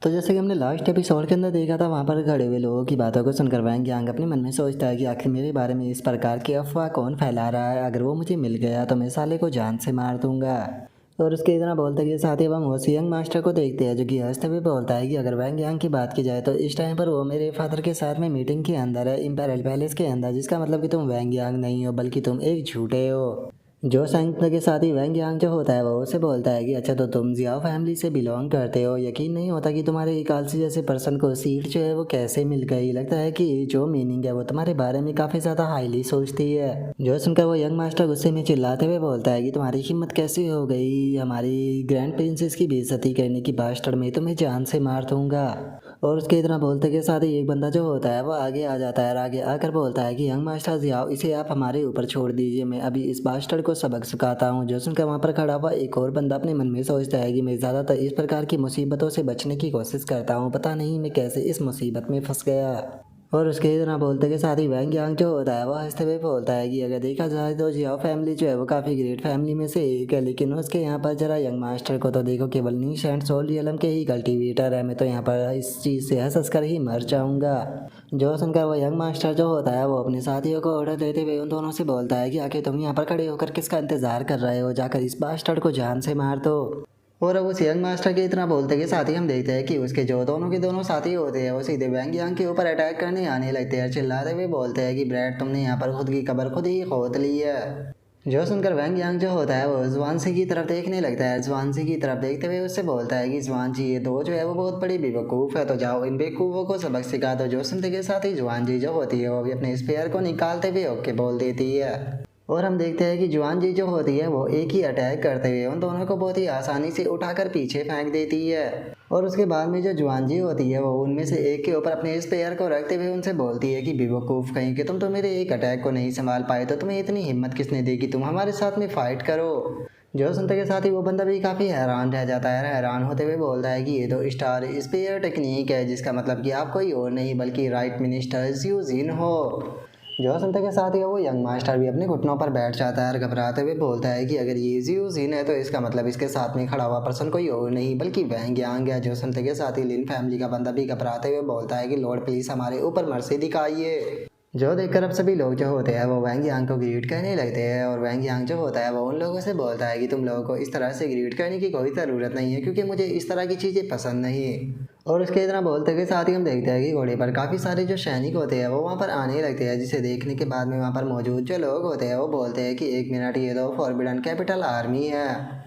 तो जैसे कि हमने लास्ट एपिसोड के अंदर देखा था, वहाँ पर खड़े हुए लोगों की बातों को सुनकर वैंग यांग अपने मन में सोचता है कि आखिर मेरे बारे में इस प्रकार की अफवाह कौन फैला रहा है। अगर वो मुझे मिल गया तो मैं साले को जान से मार दूंगा। और उसके इतना बोलते कि साथ ही हम उस यंग मास्टर को देखते हैं जो कि हंसते हुए बोलता है कि अगर वैंग यांग की बात की जाए तो इस टाइम पर वो मेरे फादर के साथ में मीटिंग के अंदर है, इंपेरियल पैलेस के अंदर, जिसका मतलब कि तुम वैंग यांग नहीं हो बल्कि तुम एक झूठे हो। जो संगीता के साथ ही वैंग यांग जो होता है वो उसे बोलता है कि अच्छा तो तुम जियाओ फैमिली से बिलोंग करते हो। यकीन नहीं होता कि तुम्हारे एक आलसी जैसे पर्सन को सीट जो है वो कैसे मिल गई। लगता है कि जो मीनिंग है वो तुम्हारे बारे में काफ़ी ज़्यादा हाईली सोचती है। जो सुनकर वो यंग मास्टर गुस्से में चिल्लाते हुए बोलता है कि तुम्हारी हिम्मत कैसी हो गई हमारी ग्रैंड प्रिंसेस की बेइज्जती करने की, बास्टर्ड, मैं तुम्हें जान से मार दूंगा। और उसके इतना बोलते के साथ ही एक बंदा जो होता है वो आगे आ जाता है और आगे आकर बोलता है कि यंग मास्टर जियाओ, इसे आप हमारे ऊपर छोड़ दीजिए, मैं अभी इस बास्टर्ड को सबक सिखाता हूँ। जो सुनकर वहाँ पर खड़ा हुआ एक और बंदा अपने मन में सोचता है कि मैं ज़्यादातर इस प्रकार की मुसीबतों से बचने की कोशिश करता हूँ, पता नहीं मैं कैसे इस मुसीबत में फंस गया। और उसके इतना बोलते के साथ ही वैंग यांग जो होता है वो हंसते हुए बोलता है कि अगर देखा जाए तो जियाओ फैमिली जो है वो काफ़ी ग्रेट फैमिली में से एक है, लेकिन उसके यहाँ पर जरा यंग मास्टर को तो देखो, केवल नीश एंड सोल रियलम के ही कल्टीवेटर है। मैं तो यहाँ पर इस चीज़ से हंस हंस कर ही मर जाऊंगा। जो सुनकर वो यंग मास्टर जो होता है वो अपने साथियों को ऑर्डर देते हुए उन दोनों से बोलता है कि आखिर तुम यहाँ पर खड़े होकर किसका इंतजार कर रहे हो, जाकर इस बास्टर्ड को जान से मार दो। और अब उस यंग मास्टर के इतना बोलते के साथ ही हम देखते हैं कि उसके जो दोनों के दोनों साथी होते हैं वो सीधे वैंग यांग के ऊपर अटैक करने आने लगते हैं। चिल्लाते हुए बोलते हैं कि ब्रैड तुमने यहाँ पर खुद की कब्र खुद ही खोद ली है। जो सुनकर वैंग यांग जो होता है वो जुआनसी की तरफ देखने लगता है। जुआनसी की तरफ देखते हुए उससे बोलता है कि जुआन जी ये दो जो है वो बहुत बड़ी बेवकूफ़ है, तो जाओ इन बेवकूफ़ों को सबक सिखा दो। जो सुनते के साथ ही जुआन जी जो होती है वो भी अपने स्पेयर को निकालते हुए ओके बोल देती है। और हम देखते हैं कि जुआन जी जो होती है वो एक ही अटैक करते हुए उन दोनों को बहुत ही आसानी से उठाकर पीछे फेंक देती है। और उसके बाद में जो जुआन जी होती है वो उनमें से एक के ऊपर अपने इस पेयर को रखते हुए उनसे बोलती है कि बेवकूफ़ कहीं कि तुम तो मेरे एक अटैक को नहीं संभाल पाए, तो तुम्हें इतनी हिम्मत किसने दी कि तुम हमारे साथ में फाइट करो। जो सुनते के साथ ही वो बंदा भी काफ़ी हैरान रह जाता है। हैरान होते हुए बोलता है कि ये तो स्टार स्पेयर टेक्निक है, जिसका मतलब कि आप कोई और नहीं बल्कि राइट मिनिस्टर यूजिन हो। जो सुनते के साथ ही वो यंग मास्टर भी अपने घुटनों पर बैठ जाता है और घबराते हुए बोलता है कि अगर ये जियो जिन है तो इसका मतलब इसके साथ में खड़ा हुआ पर्सन कोई और नहीं बल्कि वैंग यांग है। जो सुनते के साथ ही लिन फैमिली का बंदा भी घबराते हुए बोलता है कि लॉर्ड प्लीज हमारे ऊपर मर्सी दिखाइए। जो देखकर अब सभी लोग जो होते हैं वो वैंग यांग को ग्रीट करने लगते हैं। और वैंग यांग जो होता है वो उन लोगों से बोलता है कि तुम लोगों को इस तरह से ग्रीट करने की कोई ज़रूरत नहीं है, क्योंकि मुझे इस तरह की चीज़ें पसंद नहीं। और उसके इतना बोलते के साथ ही हम देखते हैं कि घोड़े पर काफ़ी सारे जो सैनिक होते हैं वो वहाँ पर आने लगते हैं, जिसे देखने के बाद में वहाँ पर मौजूद जो लोग होते हैं वो बोलते हैं कि एक मिनट, ये तो फॉरबिडन कैपिटल आर्मी है।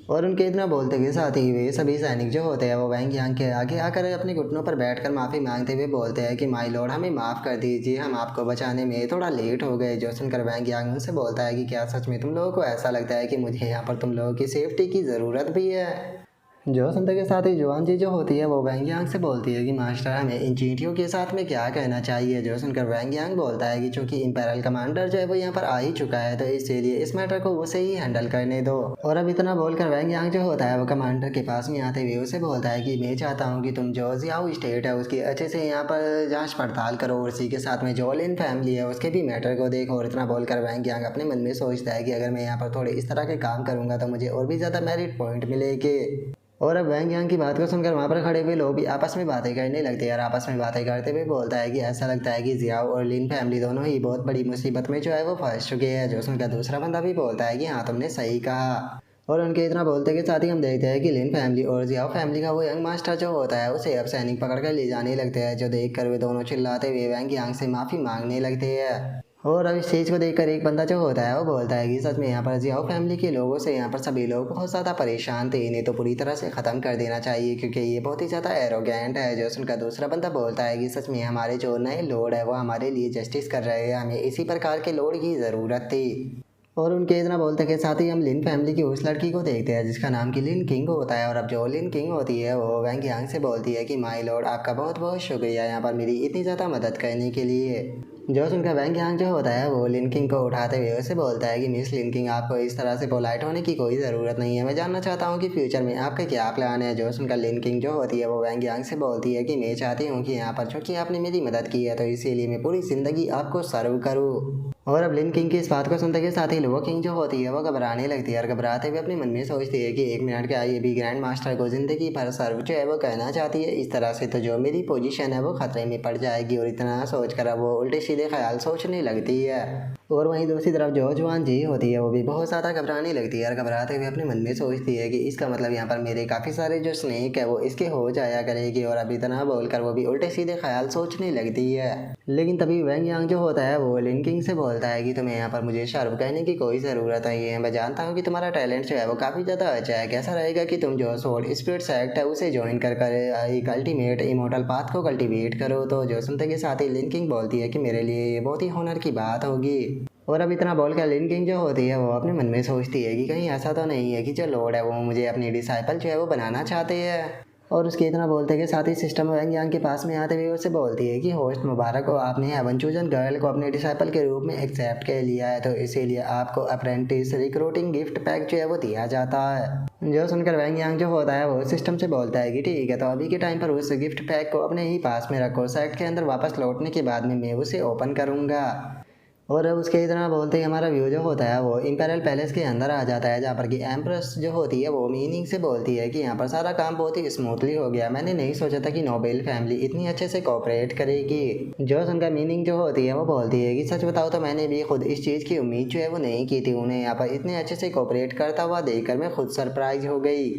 और उनके इतना बोलते के साथ ही वे सभी सैनिक जो होते हैं वो वैंग यांग के आगे आकर अपने घुटनों पर बैठकर माफ़ी मांगते हुए बोलते हैं कि माय लॉर्ड हमें माफ़ कर दीजिए, हम आपको बचाने में थोड़ा लेट हो गए। जो सुनकर वैंग यांग उनसे बोलता है कि क्या सच में तुम लोगों को ऐसा लगता है कि मुझे यहाँ पर तुम लोगों की सेफ्टी की ज़रूरत भी है। जो सुनते के साथ ही जुआन जी जो होती है वो वैंग यांग से बोलती है कि मास्टर हमें इन चींटियों के साथ में क्या कहना चाहिए। जो सुनकर वैंग यांग बोलता है कि चूंकि इंपेरियल कमांडर जो है वो यहाँ पर आ ही चुका है तो इसीलिए इस मैटर को उसे ही हैंडल करने दो। और अब इतना बोलकर वैंग यांग जो होता है वो कमांडर के पास में आते हुए उसे बोलता है कि मैं चाहता हूँ कि तुम जो जियाओ स्टेट है उसकी अच्छे से यहाँ पर जाँच पड़ताल करो और इसी के साथ में जो लिन फैमिली है उसके भी मैटर को देखो। और इतना बोलकर वैंग यांग अपने मन में सोचता है कि अगर मैं यहाँ पर थोड़े इस तरह के काम करूँगा तो मुझे और भी ज़्यादा मेरिट पॉइंट मिलेंगे। और अब वैंग यांग की बात को सुनकर वहाँ पर खड़े हुए लोग भी आपस में बातें करने लगते हैं। और आपस में बातें करते हुए बोलता है कि ऐसा लगता है कि जियाओ और लिन फैमिली दोनों ही बहुत बड़ी मुसीबत में जो है वो फंस चुके हैं। जो सुनकर दूसरा बंदा भी बोलता है कि हाँ तुमने सही कहा। और उनके इतना बोलते के साथ ही हम देखते हैं कि लिन फैमिली और जियाओ फैमिली का वो यंग मास्टर जो होता है उसे अब सैनिक पकड़ कर ले जाने लगते हैं। जो देख कर वे दोनों चिल्लाते हुए वैंग यांग से माफ़ी मांगने लगते हैं। और अब इस चीज़ को देखकर एक बंदा जो होता है वो बोलता है कि सच में यहाँ पर जियाओ फैमिली के लोगों से यहाँ पर सभी लोग बहुत ज़्यादा परेशान थे, इन्हें तो पूरी तरह से ख़त्म कर देना चाहिए क्योंकि ये बहुत ही ज़्यादा एरोगेंट है। जो सुनकर दूसरा बंदा बोलता है कि सच में हमारे जो नए लॉर्ड है वो हमारे लिए जस्टिस कर रहे हैं, हमें इसी प्रकार के लॉर्ड की ज़रूरत थी। और उनके इतना बोलते के साथ ही हम लिन फैमिली की उस लड़की को देखते हैं जिसका नाम कि लिन किंग होता है। और अब जो लिन किंग होती है वो वैंग यांग से बोलती है कि माय लॉर्ड आपका बहुत बहुत शुक्रिया यहाँ पर मेरी इतनी ज़्यादा मदद करने के लिए। जो सुनकर वैंग यांग जो होता है वो लिन किंग को उठाते हुए उसे बोलता है कि मिस लिन किंग, आपको इस तरह से पोलाइट होने की कोई ज़रूरत नहीं है। मैं जानना चाहता हूँ कि फ्यूचर में आपके क्या प्लान है। जो सुनकर लिन किंग जो होती है वो वैंग यांग से बोलती है कि मैं चाहती हूँ कि यहाँ पर चूँकि आपने मेरी मदद की है तो इसीलिए मैं पूरी ज़िंदगी आपको सर्व करूँ। और अब लिन किंग की इस बात को सुनते के साथ ही लो किंग जो होती है वो घबराने लगती है और घबराते हुए अपने मन में सोचती है कि एक मिनट क्या ये भी ग्रैंड मास्टर को ज़िंदगी भर सर्व जो है वो कहना चाहती है। इस तरह से तो जो मेरी पोजीशन है वो खतरे में पड़ जाएगी। और इतना सोचकर अब वो उल्टे सीधे ख्याल सोचने लगती है। और वहीं दूसरी तरफ जो जवान जी होती है वो भी बहुत ज़्यादा घबराने लगती है और घबराते हुए अपने मन में सोचती है कि इसका मतलब यहाँ पर मेरे काफ़ी सारे जो स्नेक है वो इसके हो जाया करेगी। और अब इतना बोलकर वो भी उल्टे सीधे ख्याल सोचने लगती है। लेकिन तभी वैंग यांग जो होता है वो लिन किंग से बोलता है कि तुम्हें यहाँ पर मुझे शर्म कहने की कोई ज़रूरत नहीं है। मैं जानता हूँ कि तुम्हारा टैलेंट जो है वो काफ़ी ज़्यादा अच्छा है। कैसा रहेगा कि तुम जो सोल स्पिरिट सेक्ट है उसे ज्वाइन कर एक अल्टीमेट इमोर्टल पाथ को कल्टीवेट करो। तो जो सुनते के साथ ही लिन किंग बोलती है कि मेरे लिए ये बहुत ही होनर की बात होगी। और अब इतना बोल कर लिन किंग जो होती है वो अपने मन में सोचती है कि कहीं ऐसा तो नहीं है कि जो लॉर्ड है वो मुझे अपनी डिसाइपल जो है वो बनाना चाहते हैं। और उसके इतना बोलते के साथ ही सिस्टम वैंग यांग के पास में आते हुए उससे बोलती है कि होस्ट मुबारक हो, आपने हेवन चूजन गर्ल को अपने डिसाइपल के रूप में एक्सेप्ट कर लिया है तो इसीलिए आपको अप्रेंटिस रिक्रूटिंग गिफ्ट पैक जो है वो दिया जाता है। जो सुनकर वैंग यांग जो होता है वो सिस्टम से बोलता है कि ठीक है, तो अभी के टाइम पर उस गिफ्ट पैक को अपने ही पास में रखो। सेक्ट के अंदर वापस लौटने के बाद में मैं उसे ओपन करूँगा। और अब उसके इतना बोलते ही हमारा व्यू जो होता है वो इंपेरियल पैलेस के अंदर आ जाता है, जहाँ पर कि एम्प्रेस जो होती है वो मीनिंग से बोलती है कि यहाँ पर सारा काम बहुत ही स्मूथली हो गया। मैंने नहीं सोचा था कि नोबेल फैमिली इतनी अच्छे से कोऑपरेट करेगी। जो उनका मीनिंग जो होती है वो बोलती है कि सच बताओ तो मैंने भी खुद इस चीज़ की उम्मीद जो है वो नहीं की थी। उन्हें यहाँ पर इतने अच्छे से कोऑपरेट करता हुआ देखकर मैं खुद सरप्राइज हो गई।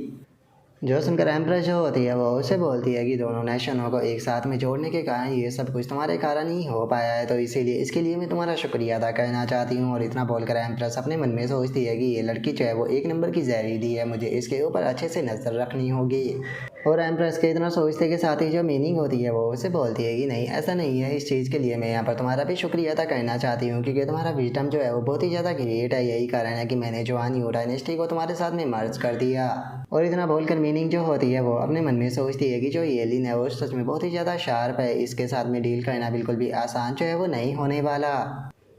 जो सुनकर एम्प्रेस जो होती है वो उसे बोलती है कि दोनों नेशनों को एक साथ में जोड़ने के कारण ये सब कुछ तुम्हारे कारण ही हो पाया है, तो इसीलिए इसके लिए मैं तुम्हारा शुक्रिया अदा करना चाहती हूँ। और इतना बोलकर एम्प्रेस अपने मन में सोचती है कि ये लड़की जो है वो एक नंबर की जहरीली है, मुझे इसके ऊपर अच्छे से नज़र रखनी होगी। और एम्प्रेस के इतना सोचते के साथ ही जो मीनिंग होती है वो उसे बोलती है कि नहीं, ऐसा नहीं है। इस चीज़ के लिए मैं यहाँ पर तुम्हारा भी शुक्रिया अदा करना चाहती हूँ क्योंकि तुम्हारा विजडम जो है वो बहुत ही ज़्यादा ग्रेट है। यही कारण है कि मैंने जवान यू डायनेस्टी को तुम्हारे साथ में मर्ज कर दिया। और इतना बोलकर मीनिंग जो होती है वो अपने मन में सोचती है कि जो ये लिन है वो सच में बहुत ही ज़्यादा शार्प है, इसके साथ में डील करना बिल्कुल भी आसान जो है वो नहीं होने वाला।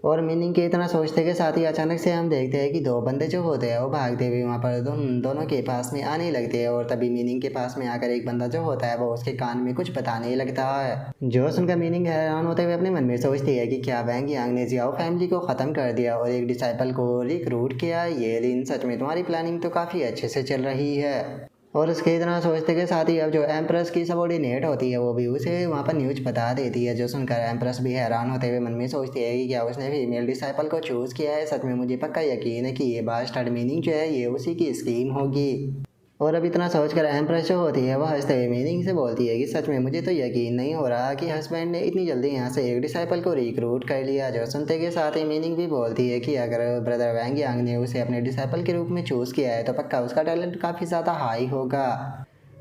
और मीनिंग के इतना सोचते के साथ ही अचानक से हम देखते हैं कि दो बंदे जो होते हैं वो भागते हुए वहाँ पर दोनों के पास में आने लगते हैं। और तभी मीनिंग के पास में आकर एक बंदा जो होता है वो उसके कान में कुछ बताने लगता है। जो सुनकर मीनिंग हैरान होते हुए अपने मन में सोचती है कि क्या वैंग यांग ने जियाओ फैमिली को ख़त्म कर दिया और एक डिसाइपल को रिक्रूट किया। ये लिन सच में तुम्हारी प्लानिंग तो काफ़ी अच्छे से चल रही है। और उसके इतना सोचते के साथ ही अब जो एम्प्रेस की सबॉर्डिनेट होती है वो भी उसे वहाँ पर न्यूज बता देती है। जो सुनकर एम्प्रेस भी हैरान होते हुए मन में सोचती है कि क्या उसने फीमेल डिसाइपल को चूज़ किया है। सच में मुझे पक्का यकीन है कि ये बास्टर्ड मीनिंग जो है ये उसी की स्कीम होगी। और अब इतना सोचकर एम्प्रेस जो होती है वह हंसते हुए मीनिंग से बोलती है कि सच में मुझे तो यकीन नहीं हो रहा कि हस्बैंड ने इतनी जल्दी यहाँ से एक डिसाइपल को रिक्रूट कर लिया। जो सुनते के साथ ही मीनिंग भी बोलती है कि अगर ब्रदर वैंग यांग ने उसे अपने डिसाइपल के रूप में चूज़ किया है तो पक्का उसका टैलेंट काफ़ी ज़्यादा हाई होगा।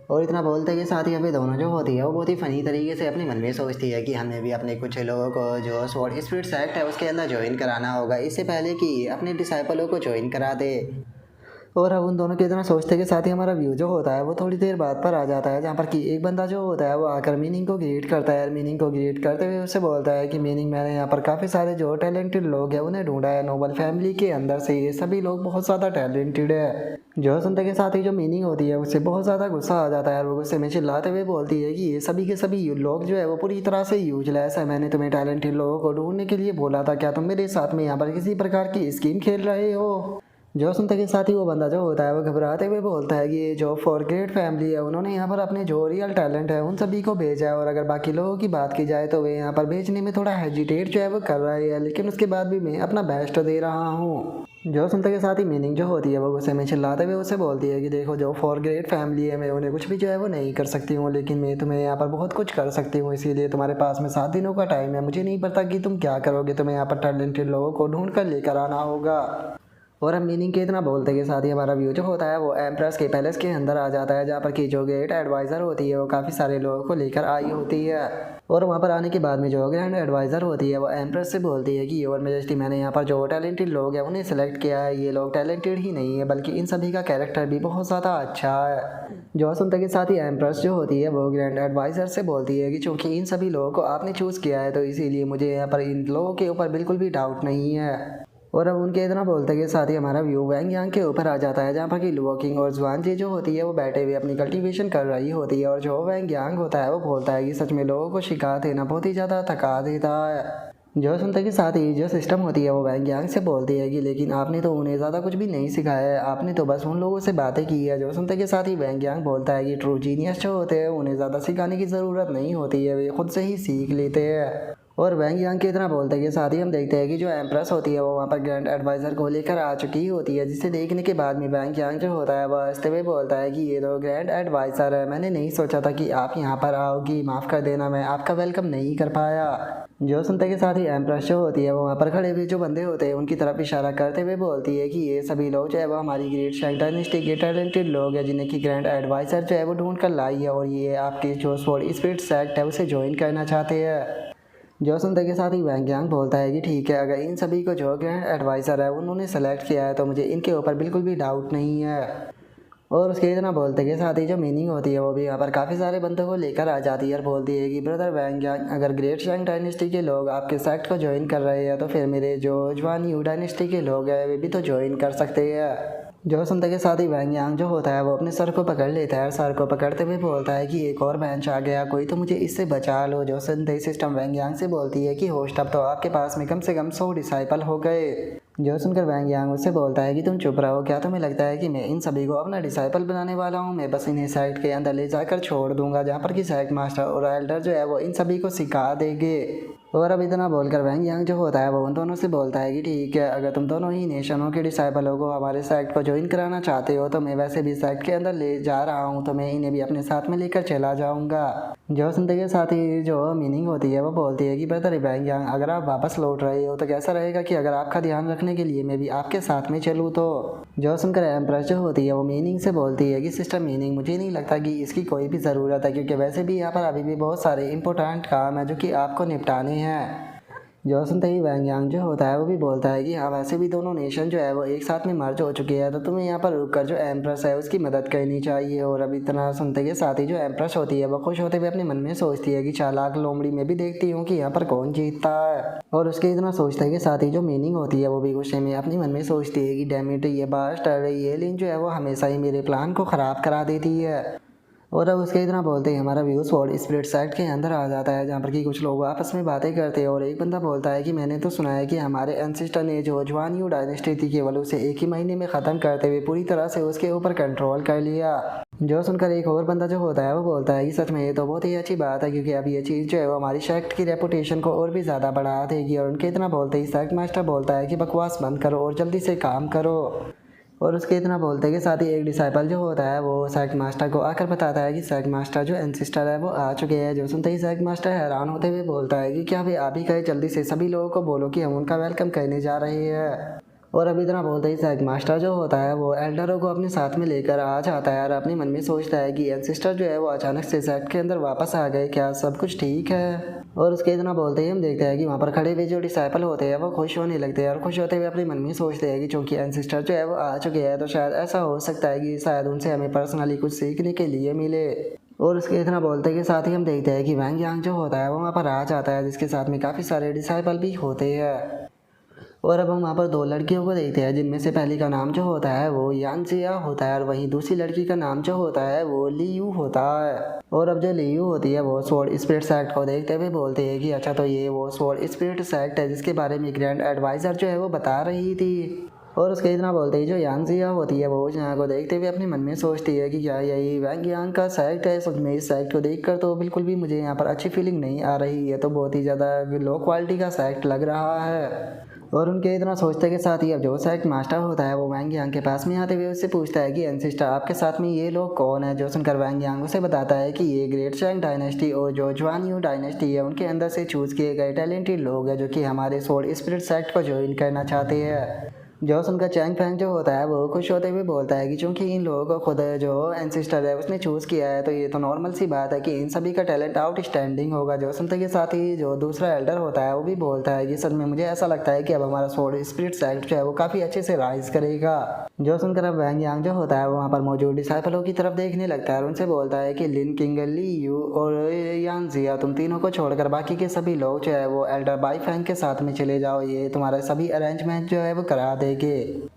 और इतना बोलते के साथ ही अभी दोनों जो होती है वो बहुत ही फ़नी तरीके से अपने मन में सोचती है कि हमें भी अपने कुछ लोगों को जो स्वॉर्ड स्पिरिट सेक्ट है उसके अंदर ज्वाइन कराना होगा, इससे पहले कि अपने डिसाइपलों को ज्वाइन करा दे। और अब उन दोनों के इतना सोचते के साथ ही हमारा व्यू जो होता है वो थोड़ी देर बाद पर आ जाता है, जहाँ पर कि एक बंदा जो होता है वो आकर मीनिंग को ग्रीट करता है। मीनिंग को ग्रीट करते हुए उससे बोलता है कि मीनिंग, मैंने यहाँ पर काफ़ी सारे जो टैलेंटेड लोग हैं उन्हें ढूंढा है नोबल फैमिली के अंदर से। ये सभी लोग बहुत ज़्यादा टैलेंटेड है। जो सुनते के साथ ही जो मीनिंग होती है उससे बहुत ज़्यादा गुस्सा आ जाता है और वो गुस्से में चिल्लाते हुए बोलती है कि ये सभी के सभी लोग जो है वो पूरी तरह से यूजलेस है। मैंने तुम्हें टैलेंटेड लोगों को ढूंढने के लिए बोला था, क्या तुम मेरे साथ में यहाँ पर किसी प्रकार की स्कीम खेल रहे हो। जो सुनते के साथ ही वो बंदा जो होता है वो घबराते हुए बोलता है कि ये जो फॉरग्रेट फैमिली है उन्होंने यहाँ पर अपने जो रियल टैलेंट है उन सभी को भेजा है। और अगर बाकी लोगों की बात की जाए तो वे यहाँ पर भेजने में थोड़ा हेजिटेट जो है वो कर रहे हैं, लेकिन उसके बाद भी मैं अपना बेस्ट दे रहा हूँ। जो सुनते के साथ ही मीनिंग जो होती है वो गुस्से में चिल्लाते हुए उससे बोलती है कि देखो, जो फॉरग्रेट फैमिली है मैं उन्हें कुछ भी जो है वो नहीं कर सकती हूँ, लेकिन मैं तुम्हें यहाँ पर बहुत कुछ कर सकती हूँ। इसीलिए तुम्हारे पास में 7 दिनों का टाइम है। मुझे नहीं पता कि तुम क्या करोगे, तुम्हें यहाँ पर टैलेंटेड लोगों को ढूंढ कर लेकर आना होगा। और हम मीनिंग के इतना बोलते के साथ ही हमारा व्यू जो होता है वो एम्प्रेस के पैलेस के अंदर आ जाता है, जहाँ पर की जो ग्रेट एडवाइज़र होती है वो काफ़ी सारे लोगों को लेकर आई होती है। और वहाँ पर आने के बाद में जो ग्रैंड एडवाइज़र होती है वो एम्प्रेस से बोलती है कि योर मेजेस्टी, मैंने यहाँ पर जो टैलेंटेड लोग हैं उन्हें सेलेक्ट किया है। ये लोग टैलेंटेड ही नहीं है बल्कि इन सभी का कैरेक्टर भी बहुत ज़्यादा अच्छा है। जो सुनते के साथ ही एम्प्रेस जो होती है वो ग्रैंड एडवाइज़र से बोलती है कि चूँकि इन सभी लोगों को आपने चूज़ किया है तो इसीलिए मुझे यहाँ पर इन लोगों के ऊपर बिल्कुल भी डाउट नहीं है। और अब उनके इतना बोलते के साथ ही हमारा व्यू वैंग यांग के ऊपर आ जाता है, जहाँ पर कि लुओ किंग और जुआन जी जो होती है वो बैठे हुए अपनी कल्टीवेशन कर रही होती है। और जो वैंग यांग होता है वो बोलता है कि सच में लोगों को शिकार देना बहुत ही ज़्यादा थका देता है। जो सुनते के साथ ही जो सिस्टम होती है वो वैंग यांग से बोलती है कि लेकिन आपने तो उन्हें ज़्यादा कुछ भी नहीं सिखाया है, आपने तो बस उन लोगों से बातें की है। जो सुनते के साथ ही वैंग यांग बोलता है कि ट्रू जीनियस जो होते हैं उन्हें ज़्यादा सिखाने की ज़रूरत नहीं होती है, वे खुद से ही सीख लेते हैं। और वैंग यांग की इतना बोलते हैं कि साथ ही हम देखते हैं कि जो एम्प्रेस होती है वो वहाँ पर ग्रैंड एडवाइज़र को लेकर आ चुकी होती है, जिसे देखने के बाद में वैंग यांग जो होता है वह हंसते हुए बोलता है कि ये तो ग्रैंड एडवाइज़र है, मैंने नहीं सोचा था कि आप यहाँ पर आओगी, माफ़ कर देना मैं आपका वेलकम नहीं कर पाया। जो सुनते के साथ ही एम्प्रेस जो होती है वो वहाँ पर खड़े हुए जो बंदे होते हैं उनकी तरफ इशारा करते हुए बोलती है कि ये सभी लोग जो है वो हमारी ग्रेट शैंग डायनेस्टी के टैलेंटेड लोग हैं, जिन्हें की ग्रैंड एडवाइज़र जो है वो ढूंढ कर लाई है, और ये आपकी जो स्वॉर्ड स्पिरिट सेक्ट है उसे ज्वाइन करना चाहते हैं। जो सुनते के साथ ही वैंग यांग बोलता है कि ठीक है, अगर इन सभी को जो ग्रैंड एडवाइज़र है उन्होंने सेलेक्ट किया है तो मुझे इनके ऊपर बिल्कुल भी डाउट नहीं है। और उसके इतना बोलते के साथ ही जो मीनिंग होती है वो भी यहाँ पर काफ़ी सारे बंदों को लेकर आ जाती है और बोलती है कि ब्रदर वैंग यांग, अगर ग्रेट शैंग डायनेस्टी के लोग आपके सेक्ट को ज्वाइन कर रहे हैं तो फिर मेरे जो ज्वान यू डायनेस्टी के लोग हैं वे भी तो ज्वाइन कर सकते हैं। जो सुनते के साथ ही वैंग यांग जो होता है वो अपने सर को पकड़ लेता है और सर को पकड़ते हुए बोलता है कि एक और बेंच आ गया, कोई तो मुझे इससे बचा लो। जो सुनते ही सिस्टम वैंग यांग से बोलती है कि होस्ट अब तो आपके पास में कम से कम 100 डिसाइपल हो गए। जो सुनकर वैंग यांग उससे बोलता है कि तुम चुप रहो, क्या तुम्हें लगता है कि मैं इन सभी को अपना डिसाइपल बनाने वाला हूँ? मैं बस इन्हें सेक्ट के अंदर ले जाकर छोड़ दूंगा, जहाँ पर कि सेक्ट मास्टर और एल्डर जो है वो इन सभी को सिखा देंगे। और अब इतना बोलकर वैंग यांग जो होता है वो उन दोनों से बोलता है कि ठीक है, अगर तुम दोनों ही नेशनों के डिसाइपलों को हमारे सेक्ट को ज्वाइन कराना चाहते हो तो मैं वैसे भी सेक्ट के अंदर ले जा रहा हूँ, तो मैं इन्हें भी अपने साथ में लेकर चला जाऊँगा। जो सुनते के साथ ही जो मीनिंग होती है वो बोलती है कि ब्रदर वैंग यांग, अगर आप वापस लौट रहे हो तो कैसा रहेगा कि अगर आपका ध्यान रखने के लिए मैं भी आपके साथ में चलूँ। तो जो सुनकर एम्प्रेस जो होती है वो मीनिंग से बोलती है कि सिस्टर मीनिंग, मुझे नहीं लगता कि इसकी कोई भी ज़रूरत है, क्योंकि वैसे भी यहाँ पर अभी भी बहुत सारे इंपॉर्टेंट काम है जो कि आपको निपटाने हैं। जो सुनते ही वैंग यांग जो होता है वो भी बोलता है कि हाँ, वैसे भी दोनों नेशन जो है वो एक साथ में मर्ज हो चुके हैं, तो तुम्हें यहाँ पर रुक कर जो एम्प्रेस है उसकी मदद करनी चाहिए। और अब इतना सुनते के साथ ही जो एम्प्रेस होती है वो खुश होते हुए अपने मन में सोचती है कि चालाक लोमड़ी में भी देखती हूँ कि यहाँ पर कौन जीतता है। और उसके इतना सोचते के साथ ही जो मीनिंग होती है वो भी गुस्से में अपने मन में सोचती है कि डैम इट, ये बास्टर्ड, ये लिन जो है वो हमेशा ही मेरे प्लान को ख़राब करा देती है। और अब उसके इतना बोलते ही हमारा व्यू स्वॉर्ड स्पिरिट सेक्ट के अंदर आ जाता है, जहाँ पर कि कुछ लोग आपस में बातें करते हैं। और एक बंदा बोलता है कि मैंने तो सुना है कि हमारे एंसेस्टर ने जो ज्वान यू डायनेस्टी थी केवल उसे एक ही महीने में ख़त्म करते हुए पूरी तरह से उसके ऊपर कंट्रोल कर लिया। जो सुनकर एक और बंदा जो होता है वो बोलता है कि सच में ये तो बहुत ही अच्छी बात है, क्योंकि अब ये चीज़ जो है वो हमारी सेक्ट की रेपुटेशन को और भी ज़्यादा बढ़ा देगी। और उनके इतना बोलते ही सेक्ट मास्टर बोलता है कि बकवास बंद करो और जल्दी से काम करो। और उसके इतना बोलते के साथ ही एक डिसाइपल जो होता है वो सेक्ट मास्टर को आकर बताता है कि सेक्ट मास्टर जो एंसेस्टर है वो आ चुके हैं। जो सुनते ही सेक्ट मास्टर हैरान होते हुए बोलता है कि क्या वे आप ही कहे, जल्दी से सभी लोगों को बोलो कि हम उनका वेलकम करने जा रहे हैं। और अभी इतना बोलते ही सेक्ट मास्टर जो होता है वो एल्डरों को अपने साथ में लेकर आ जाता है और अपने मन में सोचता है कि एंसेस्टर जो है वो अचानक से सेक्ट के अंदर वापस आ गए, क्या सब कुछ ठीक है। और उसके इतना बोलते ही हम देखते हैं कि वहाँ पर खड़े हुए जो डिसाइपल होते हैं वो खुश होने लगते हैं और खुश होते हुए अपने मन में सोचते हैं कि चूंकि एंसेस्टर जो है वो आ चुके हैं तो शायद ऐसा हो सकता है कि शायद उनसे हमें पर्सनली कुछ सीखने के लिए मिले। और उसके इतना बोलते के साथ ही हम देखते हैं कि वैंग यांग जो होता है वो वहाँ पर आ जाता है, जिसके साथ में काफ़ी सारे डिसाइपल भी होते हैं। और अब हम वहाँ पर दो लड़कियों को देखते हैं, जिनमें से पहली का नाम जो होता है वो यांजिया होता है और वहीं दूसरी लड़की का नाम जो होता है वो लियू होता है। और अब जो लियू होती है वो स्वॉर्ड स्पिरिट सेक्ट को देखते हुए बोलते हैं कि अच्छा, तो ये वो स्वॉर्ड स्पिरिट सेक्ट है जिसके बारे में ग्रैंड एडवाइज़र जो है वो बता रही थी। और उसके इतना बोलते ही जो यांजिया होती है वो यहाँ को देखते हुए अपने मन में सोचती है कि क्या यही वैंग यांग का सेक्ट है। सच में इस सेक्ट को देखकर तो बिल्कुल भी मुझे यहाँ पर अच्छी फीलिंग नहीं आ रही है, तो बहुत ही ज़्यादा लो क्वालिटी का सेक्ट लग रहा है। और उनके इतना सोचते के साथ ही अब जो सेक्ट मास्टर होता है वो वैंग यांग के पास में आते हुए उससे पूछता है कि एंसेस्टर, आपके साथ में ये लोग कौन है। जो सुनकर वैंग यांग उसे बताता है कि ये ग्रेट शैंग डायनेस्टी और जो ज्वान यू डायनेस्टी है उनके अंदर से चूज़ किए गए टैलेंटेड लोग हैं जो कि हमारे स्वॉर्ड स्पिरिट सेक्ट को ज्वाइन करना चाहते हैं। जो सुनकर चैंग फैंग जो होता है वो खुश होते हुए बोलता है कि चूंकि इन लोगों को खुद जो एंसिस्टर है उसने चूज़ किया है तो ये तो नॉर्मल सी बात है कि इन सभी का टैलेंट आउटस्टैंडिंग होगा। जो सुनते के साथ ही जो दूसरा एल्डर होता है वो भी बोलता है कि सच में मुझे ऐसा लगता है कि अब हमारा सोर्ड स्पिरिट सेक्ट जो है वो काफ़ी अच्छे से राइज करेगा। जो सुनकर अब वैंग यांग जो होता है वो वहाँ पर मौजूद डिसाइपलों की तरफ देखने लगता है और उनसे बोलता है कि लिन किंग, ली यू और यान जिया, तुम तीनों को छोड़कर बाकी के सभी लोग जो है वो एल्डर बाई फैंग के साथ में चले जाओ, ये तुम्हारे सभी अरेंजमेंट जो है वो करा देंगे।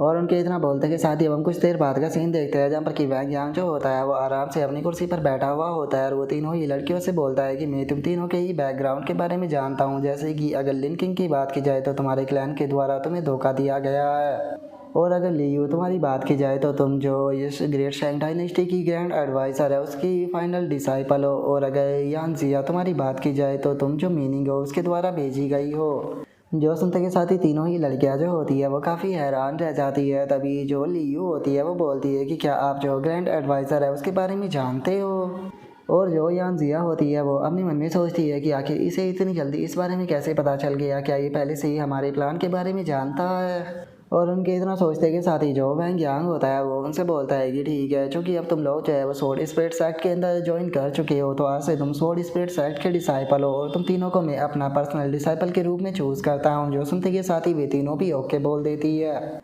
और उनके इतना बोलते के साथ ही अब हम कुछ देर बाद का सीन देखते हैं जहाँ पर कि वैंग यांग जो होता है वो आराम से अपनी कुर्सी पर बैठा हुआ होता है और वो तीनों ही लड़कियों से बोलता है कि मैं तुम तीनों के ही बैकग्राउंड के बारे में जानता हूँ। जैसे कि अगर लिन किंग की बात की जाए तो तुम्हारे क्लैन के द्वारा तुम्हें धोखा दिया गया है, और अगर लियू तुम्हारी बात की जाए तो तुम जो इस ग्रेट शैंग डायनेस्टी की ग्रैंड एडवाइज़र है उसकी फाइनल डिसाइपल हो, और अगर यान जिया तुम्हारी बात की जाए तो तुम जो मीनिंग हो उसके द्वारा भेजी गई हो। जो सुनते के साथ ही तीनों ही लड़कियां जो होती है वो काफ़ी हैरान रह जाती है। तभी जो लियू होती है वो बोलती है कि क्या आप जो ग्रैंड एडवाइज़र है उसके बारे में जानते हो। और जो यान जिया होती है वो अपने मन में सोचती है कि आखिर इसे इतनी जल्दी इस बारे में कैसे पता चल गया, क्या ये पहले से ही हमारे प्लान के बारे में जानता है। और उनके इतना सोचते के साथ ही जो वैंग यांग होता है वो उनसे बोलता है कि ठीक है, चूँकि अब तुम लोग जो है वो सोर्ड स्पिरिट सेक्ट के अंदर ज्वाइन कर चुके हो तो आज से तुम सोर्ड स्पिरिट सेक्ट के डिसाइपल हो और तुम तीनों को मैं अपना पर्सनल डिसाइपल के रूप में चूज़ करता हूँ। जो सुनते के साथ ही वे तीनों भी ओके बोल देती है।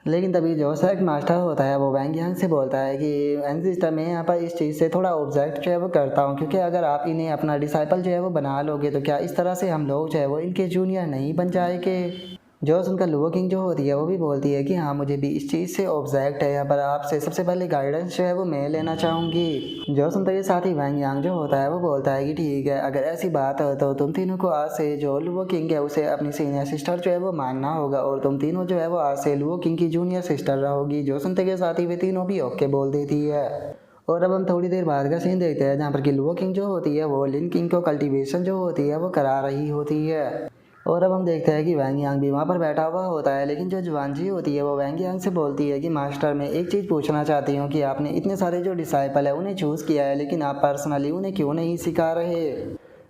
लेकिन तभी जो सेक्ट मास्टर होता है वो वैंग यांग से बोलता है कि एंसिस्टर, मैं यहाँ पर इस चीज़ से थोड़ा ऑब्जेक्ट जो है वो करता हूँ, क्योंकि अगर आप इन्हें अपना डिसाइपल जो है वो बना लोगे तो क्या इस तरह से हम लोग जो है वो इनके जूनियर नहीं बन जाएंगे। जो सुनकर लुओ किंग जो होती है वो भी बोलती है कि हाँ मुझे भी इस चीज़ से ऑब्जेक्ट है, यहाँ पर आपसे सबसे पहले गाइडेंस जो है वो मैं लेना चाहूँगी। जो सुनते के साथ ही वैंग यांग जो होता है वो बोलता है कि ठीक है, अगर ऐसी बात है तो तुम तीनों को आज से जो लुओ किंग है उसे अपनी सीनियर सिस्टर जो है वो मानना होगा और तुम तीनों जो है वो आज से लुओ किंग की जूनियर सिस्टर रहोगी। जो सुनते के साथ ही वे तीनों भी ओके बोल देती है। और अब हम थोड़ी देर बाद का सीन देखते हैं जहाँ पर कि लुओ किंग जो होती है वो लिन किंग को कल्टीवेशन जो होती है वो करा रही होती है। और अब हम देखते हैं कि वैंग यांग भी वहाँ पर बैठा हुआ होता है, लेकिन जो जुआनजी होती है वो वैंग यांग से बोलती है कि मास्टर, मैं एक चीज़ पूछना चाहती हूँ कि आपने इतने सारे जो डिसाइपल है उन्हें चूज़ किया है लेकिन आप पर्सनली उन्हें क्यों नहीं सिखा रहे।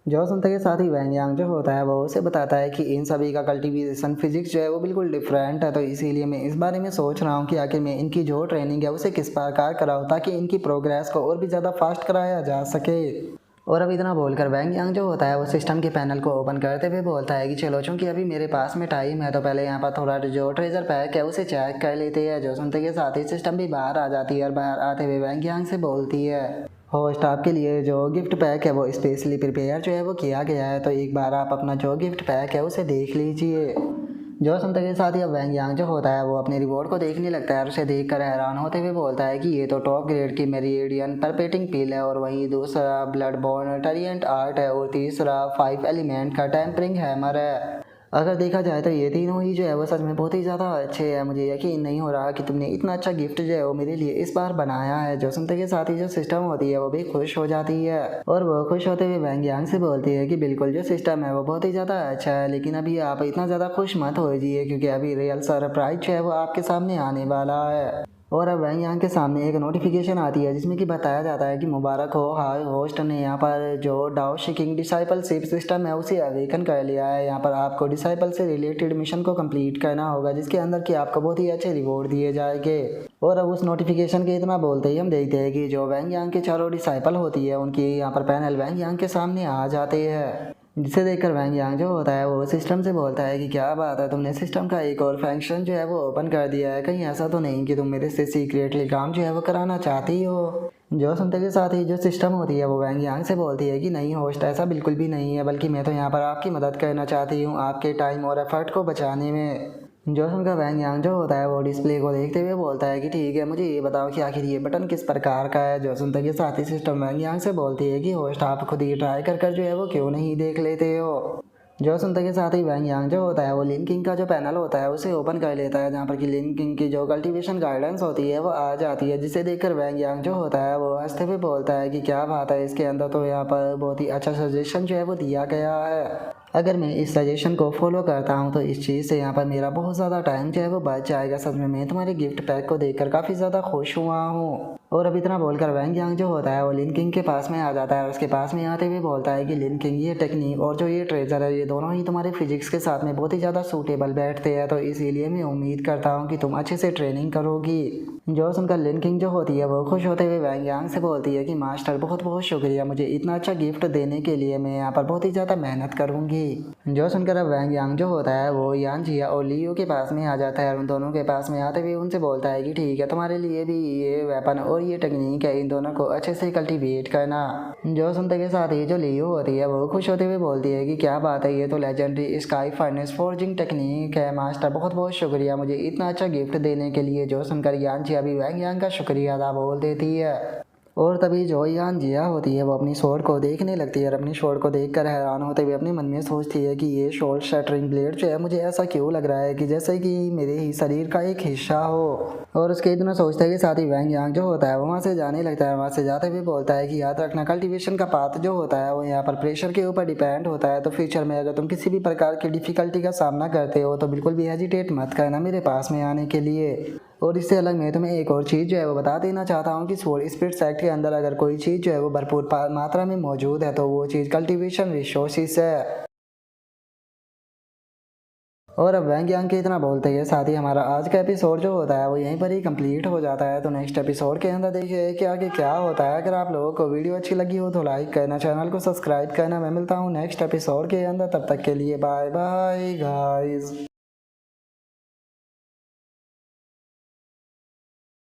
जो सुनते के साथ ही वैंग यांग जो होता है वो उसे बताता है कि इन सभी का कल्टीवेशन फिजिक्स जो है वो बिल्कुल डिफरेंट है, तो इसीलिए मैं इस बारे में सोच रहा हूँ कि आखिर मैं इनकी जो ट्रेनिंग है उसे किस प्रकार कराऊँ ताकि इनकी प्रोग्रेस को और भी ज़्यादा फास्ट कराया जा सके। और अब इतना बोलकर वैंग यांग जो होता है वो सिस्टम के पैनल को ओपन करते हुए बोलता है कि चलो, चूंकि अभी मेरे पास में टाइम है तो पहले यहाँ पर थोड़ा जो ट्रेजर पैक है उसे चेक कर लेते हैं। जो सुनते के साथ ही सिस्टम भी बाहर आ जाती है और बाहर आते हुए वैंग यांग से बोलती है, होस्ट आपके लिए जो गिफ्ट पैक है वो स्पेशली प्रिपेयर जो है वो किया गया है, तो एक बार आप अपना जो गिफ्ट पैक है उसे देख लीजिए। जो सुनते के साथ ही अब वैंग यांग जो होता है वो अपने रिवॉर्ड को देखने लगता है और उसे देखकर हैरान होते हुए बोलता है कि ये तो टॉप ग्रेड की मेरिडियन परपेटिंग पील है, और वहीं दूसरा ब्लड बॉर्न टरियंट आर्ट है, और तीसरा 5 एलिमेंट का टेम्परिंग हैमर है। अगर देखा जाए तो ये तीनों ही जो है वो सच में बहुत ही ज़्यादा अच्छे हैं। मुझे यकीन नहीं हो रहा कि तुमने इतना अच्छा गिफ्ट जो है वो मेरे लिए इस बार बनाया है। जो सुनते के साथ ही जो सिस्टम होती है वो भी खुश हो जाती है और वो खुश होते हुए वैंग यांग से बोलती है कि बिल्कुल जो सिस्टम है वो बहुत ही ज़्यादा अच्छा है, लेकिन अभी आप इतना ज़्यादा खुश मत होइए क्योंकि अभी रियल सरप्राइज जो है वो आपके सामने आने वाला है। और अब वहीं यहाँ के सामने एक नोटिफिकेशन आती है जिसमें कि बताया जाता है कि मुबारक हो, हाई होस्ट ने यहाँ पर जो डाओ शिकिंग डिसाइपलशिप सिस्टम है उसे अवेकन कर लिया है। यहाँ पर आपको डिसाइपल से रिलेटेड मिशन को कंप्लीट करना होगा जिसके अंदर कि आपको बहुत ही अच्छे रिवॉर्ड दिए जाएंगे। और अब उस नोटिफिकेशन के इतना बोलते ही हम देखते हैं कि जो वैंग यांग के चारों डिसाइपल होती है उनकी यहाँ पर पैनल वैंग यांग के सामने आ जाते हैं, जिसे देखकर वैंग यांग जो होता है वो सिस्टम से बोलता है कि क्या बात है, तुमने सिस्टम का एक और फंक्शन जो है वो ओपन कर दिया है, कहीं ऐसा तो नहीं कि तुम मेरे से सीक्रेटली काम जो है वो कराना चाहती हो। जो सुनते के साथ ही जो सिस्टम होती है वो वैंग यांग से बोलती है कि नहीं होस्ट, ऐसा बिल्कुल भी नहीं है, बल्कि मैं तो यहाँ पर आपकी मदद करना चाहती हूँ आपके टाइम और एफर्ट को बचाने में। जो सुनकर वैंग यांग जो होता है वो डिस्प्ले को देखते हुए बोलता है कि ठीक है, मुझे ये बताओ कि आखिर ये बटन किस प्रकार का है। जो सुनते के साथ ही सिस्टम वैंग यांग से बोलती है कि होस्ट आप खुद ही ट्राई कर जो है वो क्यों नहीं देख लेते हो। जो सुनते के साथ ही वैंग यांग जो होता है वो लिन किंग का जो पैनल होता है उसे ओपन कर लेता है, जहाँ पर कि लिन किंग की जो कल्टीवेशन गाइडेंस होती है वो आ जाती है, जिसे देखकर वैंग यांग जो होता है वो हंसते हुए बोलता है कि क्या बात है, इसके अंदर तो यहाँ पर बहुत ही अच्छा सजेशन जो है वो दिया गया है। अगर मैं इस सजेशन को फॉलो करता हूँ तो इस चीज़ से यहाँ पर मेरा बहुत ज़्यादा टाइम जो है वो बच जाएगा। सच में मैं तुम्हारे गिफ्ट पैक को देखकर काफ़ी ज़्यादा खुश हुआ हूँ। और अब इतना बोलकर वैंग यांग जो होता है वो लिन किंग के पास में आ जाता है और उसके पास में आते हुए बोलता है कि लिन किंग, ये टेक्निक और जो ये ट्रेजर है ये दोनों ही तुम्हारे फिजिक्स के साथ में बहुत ही ज़्यादा सूटेबल बैठते हैं, तो इसीलिए मैं उम्मीद करता हूँ कि तुम अच्छे से ट्रेनिंग करोगी। जो सुनकर लिन किंग जो होती है वो खुश होते हुए वैंग यांग से बोलती है कि मास्टर बहुत बहुत शुक्रिया, मुझे इतना अच्छा गिफ्ट देने के लिए मैं यहाँ पर बहुत ही ज़्यादा मेहनत करूँगी। जो सुनकर अब वैंग यांग जो होता है वो यान जिया और लियो के पास में आ जाता है और उन दोनों के पास में आते हुए उनसे बोलता है कि ठीक है, तुम्हारे लिए भी ये वेपन और ये टेक्निक है, इन दोनों को अच्छे से कल्टीवेट करना। जो सुनते के साथ ही जो लियो होती है वो खुश होते हुए बोलती है कि क्या बात है, ये तो legendary sky furnace forging technique है मास्टर, बहुत बहुत शुक्रिया मुझे इतना अच्छा गिफ्ट देने के लिए। जो सुनकर यान जिया भी वैंग यांग का शुक्रिया अदा बोल देती है। और तभी जो यान जिया होती है वो अपनी स्वॉर्ड को देखने लगती है और अपनी स्वॉर्ड को देखकर हैरान होते हुए अपने मन में सोचती है कि ये स्वॉर्ड शैटरिंग ब्लेड जो है मुझे ऐसा क्यों लग रहा है कि जैसे कि मेरे ही शरीर का एक हिस्सा हो। और उसके इतना सोचते के साथ ही वैंग यांग जो होता है वो वहाँ से जाने लगता है। वहाँ से जाते हुए बोलता है कि याद रखना, कल्टीवेशन का पाथ जो होता है वो यहाँ पर प्रेशर के ऊपर डिपेंड होता है, तो फ्यूचर में अगर तुम किसी भी प्रकार की डिफिकल्टी का सामना करते हो तो बिल्कुल भी हेजिटेट मत करना मेरे पास में आने के लिए। और इससे अलग मैं तुम्हें एक और चीज़ जो है वो बता देना चाहता हूँ कि स्वॉर्ड स्पिरिट सेट के अंदर अगर कोई चीज़ जो है वो भरपूर मात्रा में मौजूद है तो वो चीज़ कल्टीवेशन रिसोर्सेस है। और अब वैंग यांग के इतना बोलते ही साथ ही हमारा आज का एपिसोड जो होता है वो यहीं पर ही कंप्लीट हो जाता है। तो नेक्स्ट एपिसोड के अंदर देखिए कि आगे क्या होता है। अगर आप लोगों को वीडियो अच्छी लगी हो तो लाइक करना, चैनल को सब्सक्राइब करना। मैं मिलता हूँ नेक्स्ट एपिसोड के अंदर, तब तक के लिए बाय बाय गाइस।